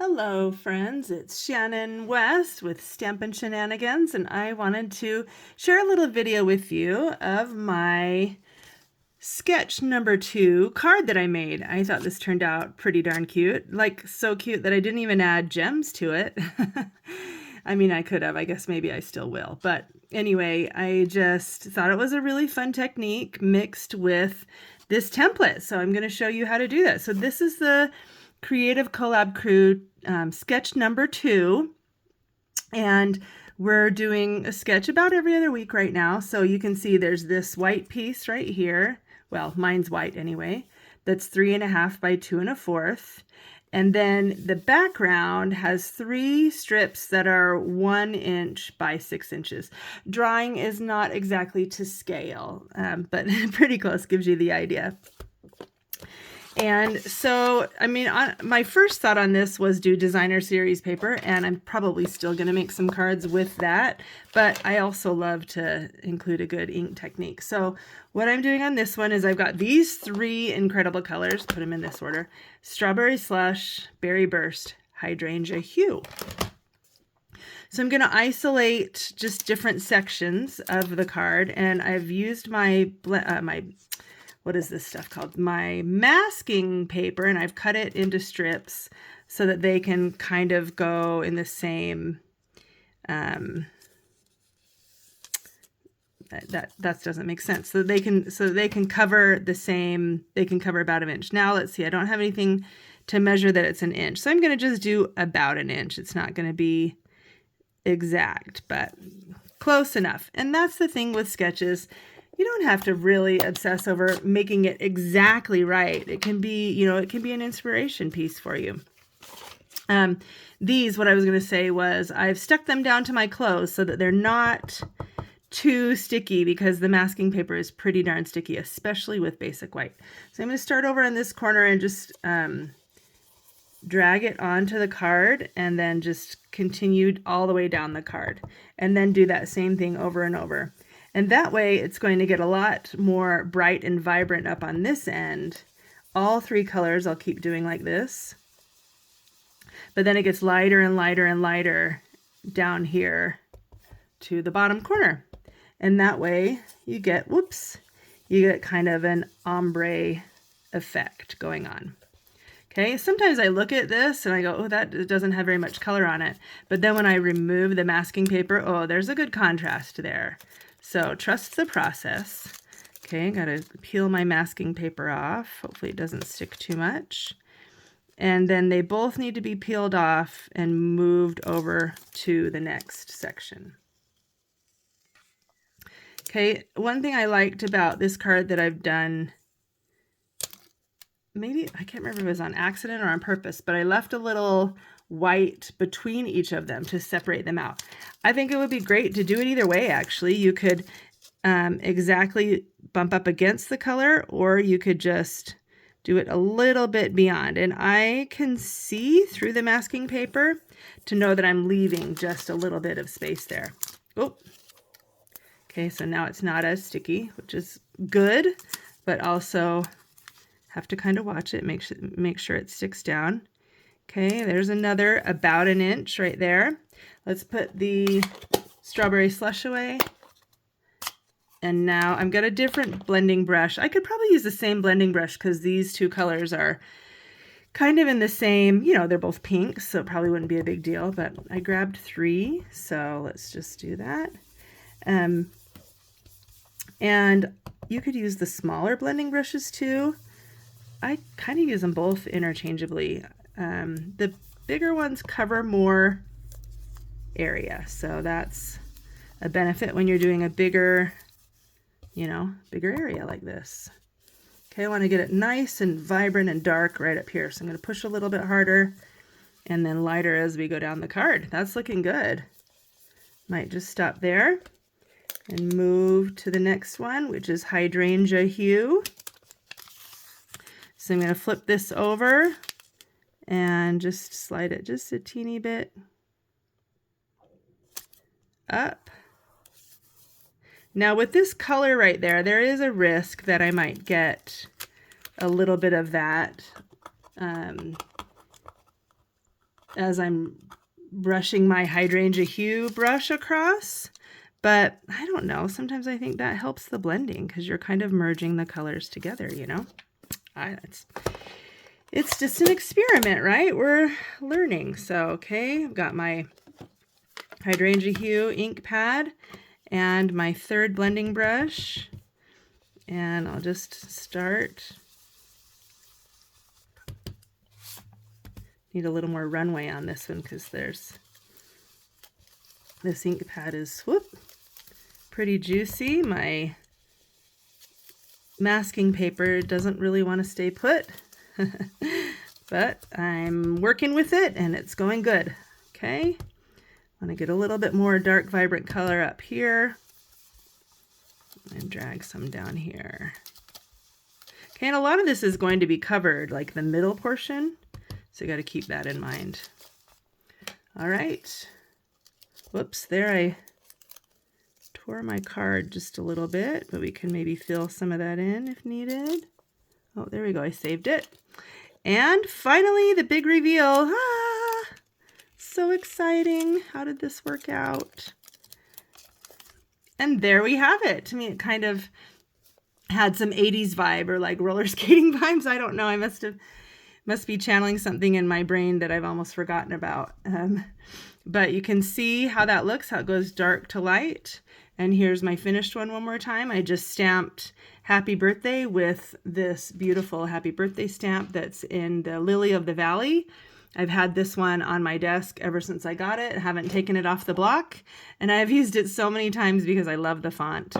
Hello friends, it's Shannon West with Stampin' Shenanigans, and I wanted to share a little video with you of my sketch number 2 card that I made. I thought this turned out pretty darn cute, like so cute that I didn't even add gems to it. I mean, I could have, I guess maybe I still will, but anyway, I just thought it was a really fun technique mixed with this template, so I'm going to show you how to do that. So this is the Creative Collab Crew sketch number 2, and we're doing a sketch about every other week right now. So you can see there's this white piece right here. Well, mine's white anyway. That's 3.5 by 2 1/4. And then the background has 3 strips that are 1 inch by 6 inches. Drawing is not exactly to scale, but pretty close, gives you the idea. And so, I mean, my first thought on this was do designer series paper, and I'm probably still going to make some cards with that, but I also love to include a good ink technique. So what I'm doing on this one is I've got these 3 incredible colors, put them in this order: Strawberry Slush, Berry Burst, Hydrangea Hue. So I'm going to isolate just different sections of the card, and I've used my what is this stuff called? My masking paper, and I've cut it into strips so that they can kind of go in the same, that doesn't make sense. So they can cover the same, they can cover about 1 inch. Now let's see, I don't have anything to measure that it's 1 inch. So I'm going to just do about 1 inch. It's not going to be exact, but close enough. And that's the thing with sketches. You don't have to really obsess over making it exactly right. It can be, it can be an inspiration piece for you. What I was going to say was I've stuck them down to my clothes so that they're not too sticky, because the masking paper is pretty darn sticky, especially with basic white. So I'm going to start over in this corner and just drag it onto the card, and then just continue all the way down the card, and then do that same thing over and over. And that way it's going to get a lot more bright and vibrant up on this end. All 3 colors I'll keep doing like this. But then it gets lighter and lighter and lighter down here to the bottom corner. And that way you get, you get kind of an ombre effect going on. Okay, sometimes I look at this and I go, oh, that doesn't have very much color on it. But then when I remove the masking paper, oh, there's a good contrast there. So trust the process. Okay, got to peel my masking paper off. Hopefully it doesn't stick too much. And then they both need to be peeled off and moved over to the next section. Okay, one thing I liked about this card that I've done, maybe, I can't remember if it was on accident or on purpose, but I left a little white between each of them to separate them out. I think it would be great to do it either way, actually. You could exactly bump up against the color, or you could just do it a little bit beyond. And I can see through the masking paper to know that I'm leaving just a little bit of space there. Oh, okay, so now it's not as sticky, which is good, but also have to kind of watch it, make sure it sticks down. Okay, there's another about 1 inch right there. Let's put the Strawberry Slush away. And now I've got a different blending brush. I could probably use the same blending brush because these 2 colors are kind of in the same, they're both pink, so it probably wouldn't be a big deal, but I grabbed 3, so let's just do that. And you could use the smaller blending brushes too. I kind of use them both interchangeably. The bigger ones cover more area, so that's a benefit when you're doing a bigger, bigger area like this. Okay, I want to get it nice and vibrant and dark right up here, so I'm going to push a little bit harder and then lighter as we go down the card. That's looking good. Might just stop there and move to the next one, which is Hydrangea Hue. So I'm going to flip this over and just slide it just a teeny bit up. Now with this color right there, there is a risk that I might get a little bit of that as I'm brushing my Hydrangea Hue brush across. But I don't know, sometimes I think that helps the blending because you're kind of merging the colors together, you know? It's just an experiment, right? We're learning. So, okay, I've got my Hydrangea Hue ink pad and my third blending brush. And I'll just start. Need a little more runway on this one because this ink pad is pretty juicy. My masking paper doesn't really want to stay put, but I'm working with it and it's going good. Okay, I'm gonna get a little bit more dark, vibrant color up here and drag some down here. Okay, and a lot of this is going to be covered, like the middle portion, so you got to keep that in mind. All right. Whoops, there I tore my card just a little bit, but we can maybe fill some of that in if needed. Oh, there we go, I saved it. And finally, the big reveal. Ah, so exciting. How did this work out? And there we have it. To me, it kind of had some 80s vibe or like roller skating vibes. I don't know, I must be channeling something in my brain that I've almost forgotten about. But you can see how that looks, how it goes dark to light. And here's my finished one more time. I just stamped happy birthday with this beautiful happy birthday stamp that's in the Lily of the Valley. I've had this one on my desk ever since I got it. I haven't taken it off the block. And I've used it so many times because I love the font.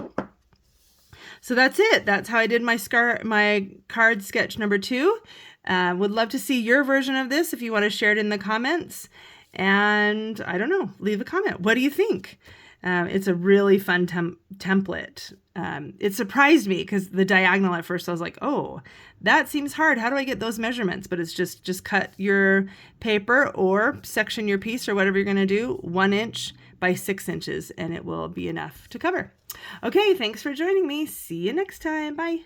So that's it. That's how I did my card sketch number 2. Would love to see your version of this if you want to share it in the comments. And I don't know, leave a comment. What do you think? It's a really fun template. It surprised me because the diagonal at first I was like, oh, that seems hard. How do I get those measurements? But it's just cut your paper or section your piece or whatever you're going to do 1 inch by 6 inches and it will be enough to cover. Okay, thanks for joining me. See you next time. Bye.